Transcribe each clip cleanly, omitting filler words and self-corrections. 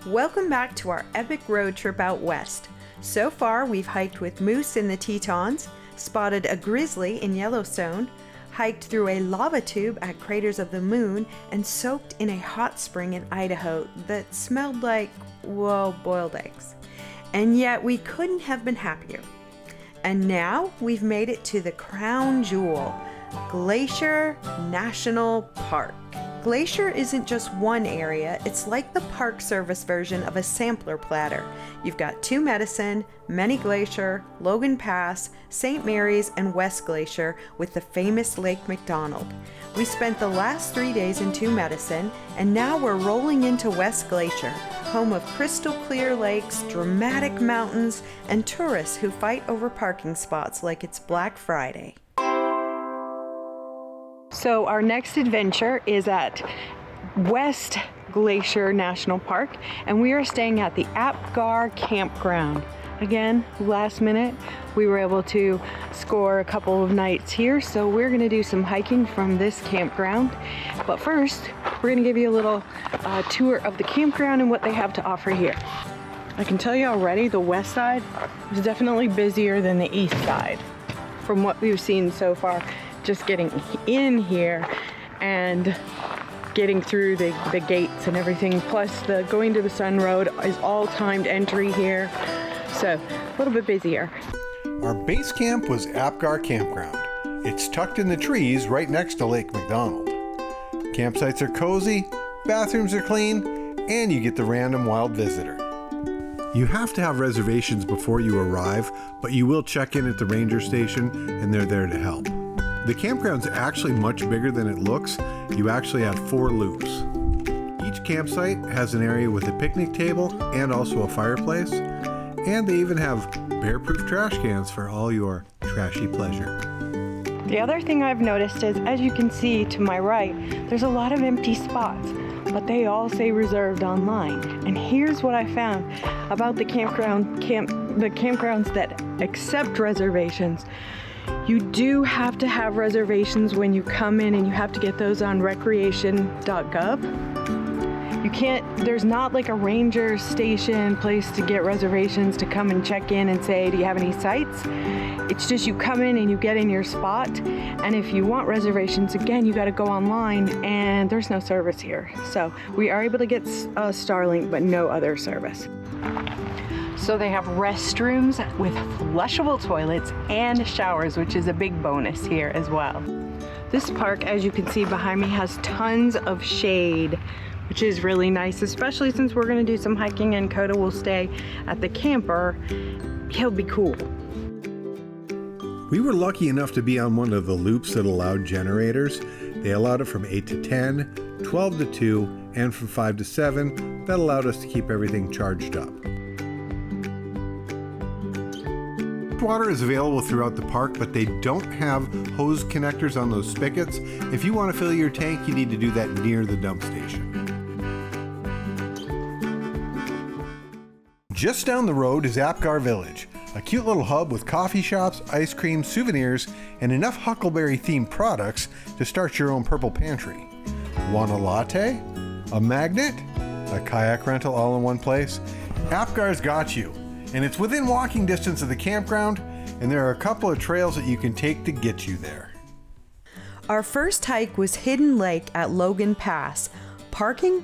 Welcome back to our epic road trip out west. So far, we've hiked with moose in the Tetons, spotted a grizzly in Yellowstone, hiked through a lava tube at Craters of the Moon, and soaked in a hot spring in Idaho that smelled like, well, boiled eggs. And yet we couldn't have been happier. And now we've made it to the crown jewel, Glacier National Park. Glacier isn't just one area, it's like the Park Service version of a sampler platter. You've got Two Medicine, Many Glacier, Logan Pass, St. Mary's, and West Glacier with the famous Lake McDonald. We spent the last 3 days in Two Medicine, and now we're rolling into West Glacier, home of crystal clear lakes, dramatic mountains, and tourists who fight over parking spots like it's Black Friday. So our next adventure is at West Glacier National Park, and we are staying at the Apgar Campground. Again, last minute, we were able to score a couple of nights here, so we're going to do some hiking from this campground. But first, we're going to give you a little tour of the campground and what they have to offer here. I can tell you already, the west side is definitely busier than the east side from what we've seen so far. Just getting in here and getting through the gates and everything, plus the going to the Sun Road is all timed entry here, so a little bit busier. Our base camp was Apgar Campground. It's tucked in the trees right next to Lake McDonald. Campsites are cozy, bathrooms are clean, and you get the random wild visitor. You have to have reservations before you arrive, but you will check in at the ranger station and they're there to help. The campground's actually much bigger than it looks. You actually have 4 loops. Each campsite has an area with a picnic table and also a fireplace. And they even have bear-proof trash cans for all your trashy pleasure. The other thing I've noticed is, as you can see to my right, there's a lot of empty spots, but they all say reserved online. And here's what I found about the campgrounds that accept reservations. You do have to have reservations when you come in, and you have to get those on recreation.gov. You can't, there's not like a ranger station place to get reservations to come and check in and say, do you have any sites? It's just you come in and you get in your spot. And if you want reservations, again, you got to go online, and there's no service here. So we are able to get Starlink, but no other service. So they have restrooms with flushable toilets and showers, which is a big bonus here as well. This park, as you can see behind me, has tons of shade, which is really nice, especially since we're going to do some hiking and Coda will stay at the camper. He'll be cool. We were lucky enough to be on one of the loops that allowed generators. They allowed it from 8 to 10, 12 to 2, and from 5 to 7. That allowed us to keep everything charged up. Water is available throughout the park, but they don't have hose connectors on those spigots. If you want to fill your tank, you need to do that near the dump station. Just down the road is Apgar Village, a cute little hub with coffee shops, ice cream, souvenirs, and enough Huckleberry-themed products to start your own purple pantry. Want a latte? A magnet? A kayak rental all in one place? Apgar's got you. And it's within walking distance of the campground, and there are a couple of trails that you can take to get you there. Our first hike was Hidden Lake at Logan Pass. Parking?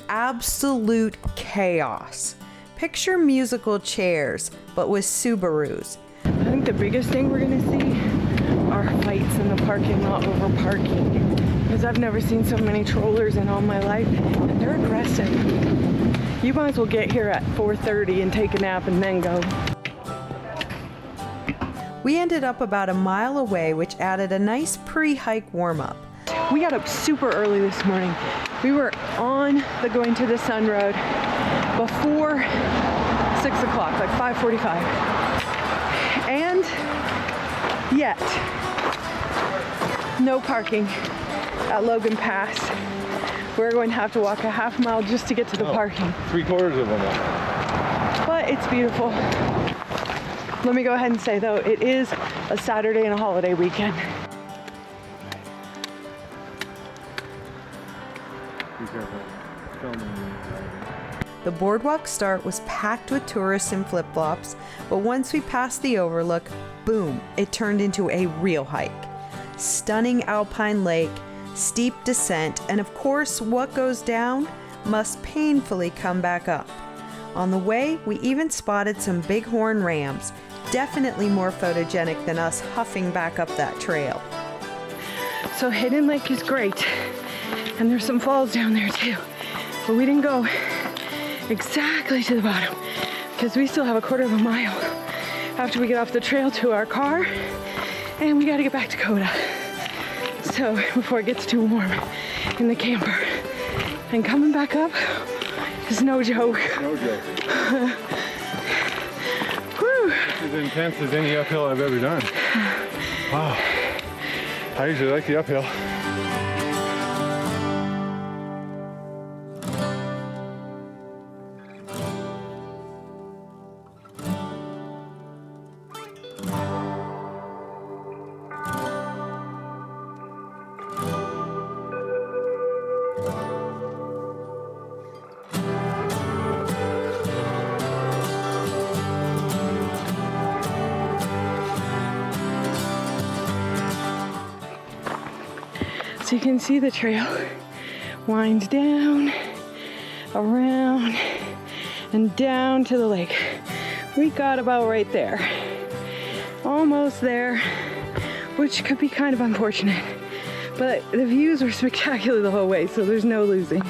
Absolute chaos. Picture musical chairs, but with Subarus. I think the biggest thing we're gonna see are fights in the parking lot over parking. Because I've never seen so many trollers in all my life, and they're aggressive. You might as well get here at 4:30 and take a nap and then go. We ended up about a mile away, which added a nice pre-hike warm-up. We got up super early this morning. We were on the going to the Sun Road before 6 o'clock, like 5:45. And yet, no parking at Logan Pass. We're going to have to walk a half mile just to get to the parking. 3/4 of them. But it's beautiful. Let me go ahead and say though, it is a Saturday and a holiday weekend. Be careful. Filming. The boardwalk start was packed with tourists in flip-flops, but once we passed the overlook, boom, it turned into a real hike. Stunning alpine lake, steep descent, and of course, what goes down must painfully come back up. On the way, we even spotted some bighorn rams, definitely more photogenic than us huffing back up that trail. So Hidden Lake is great, and there's some falls down there too, but we didn't go exactly to the bottom because we still have a quarter of a mile after we get off the trail to our car, and we got to get back to Coda. So before it gets too warm in the camper, and coming back up is no joke. No joke. Whew. As intense as any uphill I've ever done. Wow. I usually like the uphill. So you can see the trail winds down, around, and down to the lake. We got about right there. Almost there, which could be kind of unfortunate. But the views were spectacular the whole way, so there's no losing.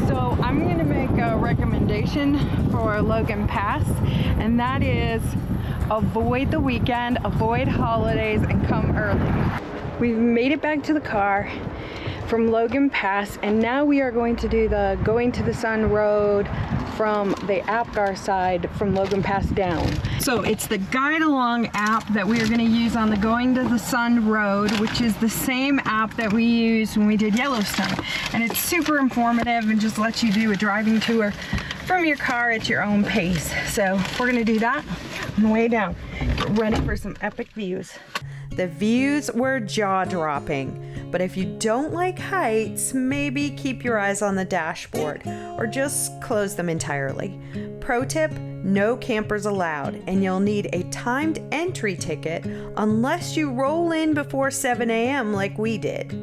So I'm gonna make a recommendation for Logan Pass, and that is avoid the weekend, avoid holidays, and come early. We've made it back to the car from Logan Pass, and now we are going to do the Going to the Sun Road from the Apgar side from Logan Pass down. So it's the Guide Along app that we are going to use on the Going to the Sun Road, which is the same app that we used when we did Yellowstone. And it's super informative and just lets you do a driving tour from your car at your own pace. So we're going to do that on the way down. Get ready for some epic views. The views were jaw-dropping, but if you don't like heights, maybe keep your eyes on the dashboard or just close them entirely. Pro tip, no campers allowed, and you'll need a timed entry ticket unless you roll in before 7 a.m. like we did.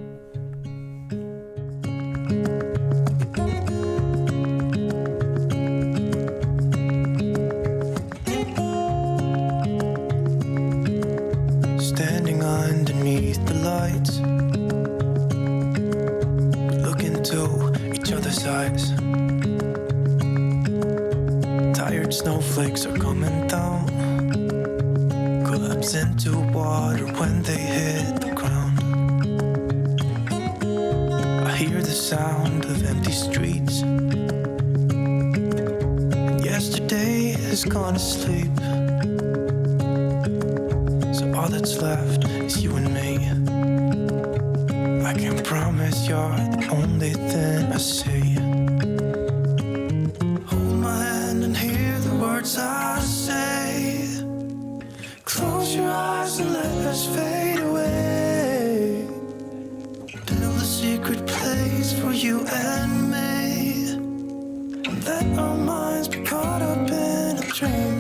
Standing underneath the lights, look into each other's eyes. Tired snowflakes are coming down, collapse into water when they hit the ground. I hear the sound of empty streets, and yesterday has gone to sleep. So all that's left is you and me. I can promise you're the only thing I see. Hold my hand and hear the words I say. Close your eyes and let us fade away. Build a secret place for you and me, and let our minds be caught up in a dream.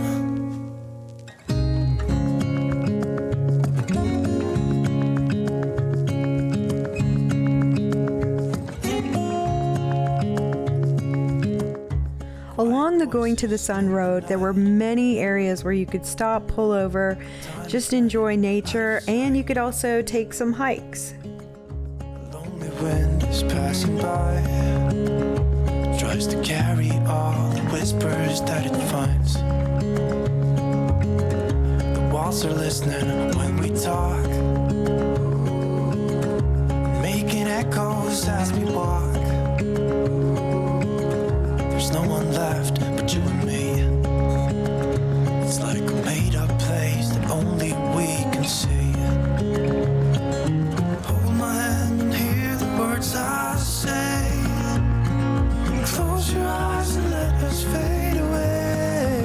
Along the Going to the Sun Road, there were many areas where you could stop, pull over, just enjoy nature, and you could also take some hikes. Lonely wind is passing by, tries to carry all the whispers that it finds. The walls are listening when we talk, making echoes as we walk. There's no one left but you and me. It's like a made-up place that only we can see. Hold my hand and hear the words I say. Close your eyes and let us fade away.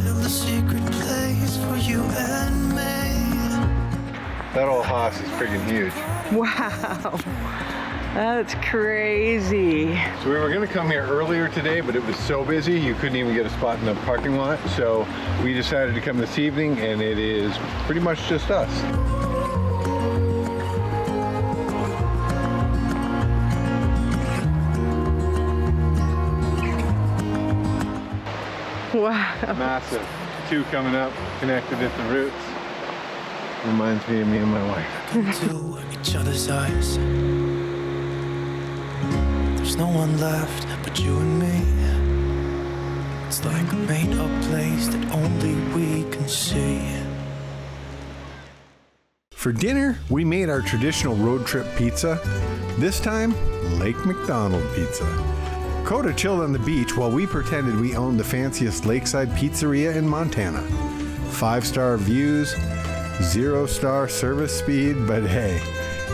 Build a secret place for you and me, That old hoss is freaking huge. Wow, that's crazy. So we were gonna come here earlier today, but it was so busy you couldn't even get a spot in the parking lot. So we decided to come this evening, and it is pretty much just us. Wow. Massive. Two coming up, connected at the roots. Reminds me of me and my wife. Into each other's eyes. There's no one left but you and me. It's like a made-up place that only we can see. For dinner, we made our traditional road trip pizza. This time, Lake McDonald pizza. Coda chilled on the beach while we pretended we owned the fanciest lakeside pizzeria in Montana. 5-star views, 0-star service speed, but hey,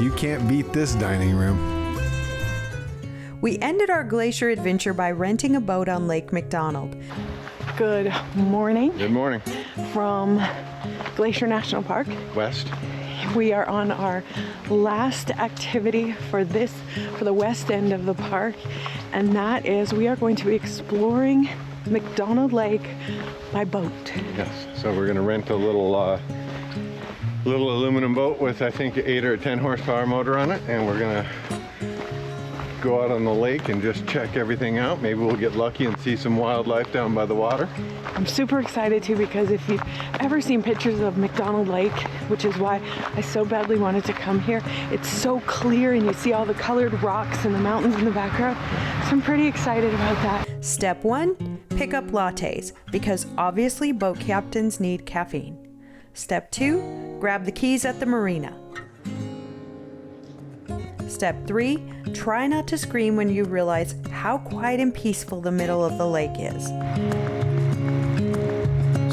you can't beat this dining room. We ended our glacier adventure by renting a boat on Lake McDonald. Good morning Good morning. from Glacier National Park. West. We are on our last activity for the west end of the park, and that is we are going to be exploring McDonald Lake by boat. Yes. So we're gonna rent a little aluminum boat with I think 8 or 10 horsepower motor on it, and we're gonna go out on the lake and just check everything out. Maybe we'll get lucky and see some wildlife down by the water. I'm super excited too, because if you've ever seen pictures of McDonald Lake, which is why I so badly wanted to come here, it's so clear and you see all the colored rocks and the mountains in the background. So I'm pretty excited about that. Step 1, pick up lattes, because obviously boat captains need caffeine. Step 2, grab the keys at the marina. Step 3, try not to scream when you realize how quiet and peaceful the middle of the lake is.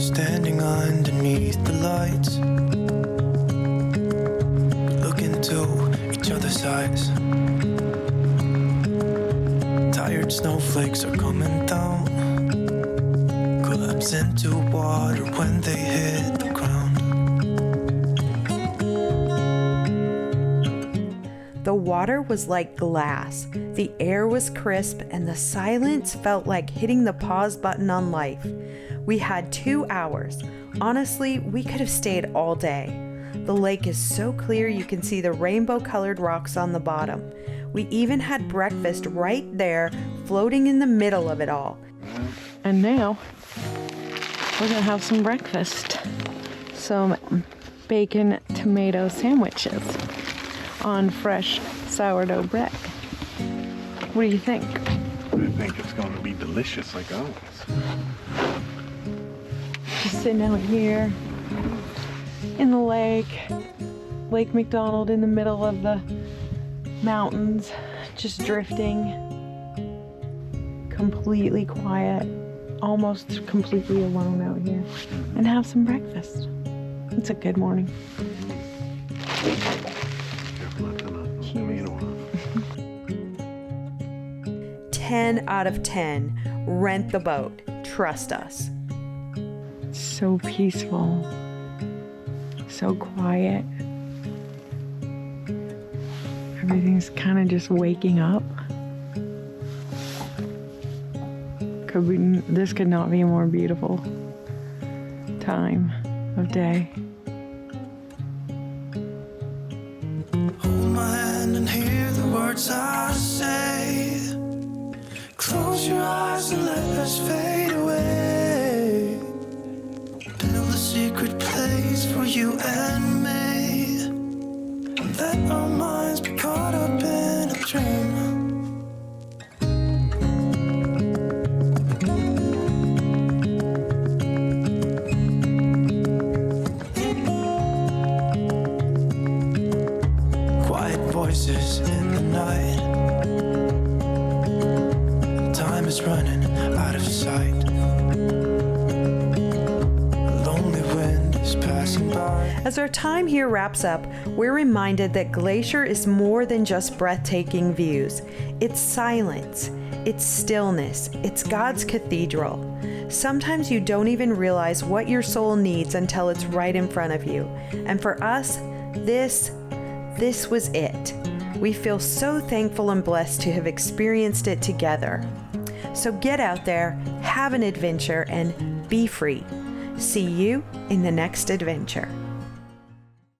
Standing underneath the lights, look into each other's eyes. Tired snowflakes are coming down, collapse into water when they hit the ground. The water was like glass, the air was crisp, and the silence felt like hitting the pause button on life. We had 2 hours. Honestly, we could have stayed all day. The lake is so clear you can see the rainbow-colored rocks on the bottom. We even had breakfast right there, floating in the middle of it all. And now we're gonna have some breakfast. Some bacon tomato sandwiches on fresh sourdough bread. What do you think? I think it's going to be delicious like always. Just sitting out here in the lake, Lake McDonald in the middle of the mountains, just drifting, completely quiet, almost completely alone out here, and have some breakfast. It's a good morning. 10 out of 10. Rent the boat. Trust us. So peaceful, so quiet. Everything's kind of just waking up. This could not be a more beautiful time of day. Hold my hand and hear the words I say. Close your eyes and let us fade away. Build a secret place for you and me, and let our minds be caught up in a dream. Quiet voices in the night, and time is running out of sight. A lonely wind is passing by. As our time here wraps up, we're reminded that Glacier is more than just breathtaking views. It's silence, it's stillness, it's God's cathedral. Sometimes you don't even realize what your soul needs until it's right in front of you. And for us, This was it. We feel so thankful and blessed to have experienced it together. So get out there, have an adventure, and be free. See you in the next adventure.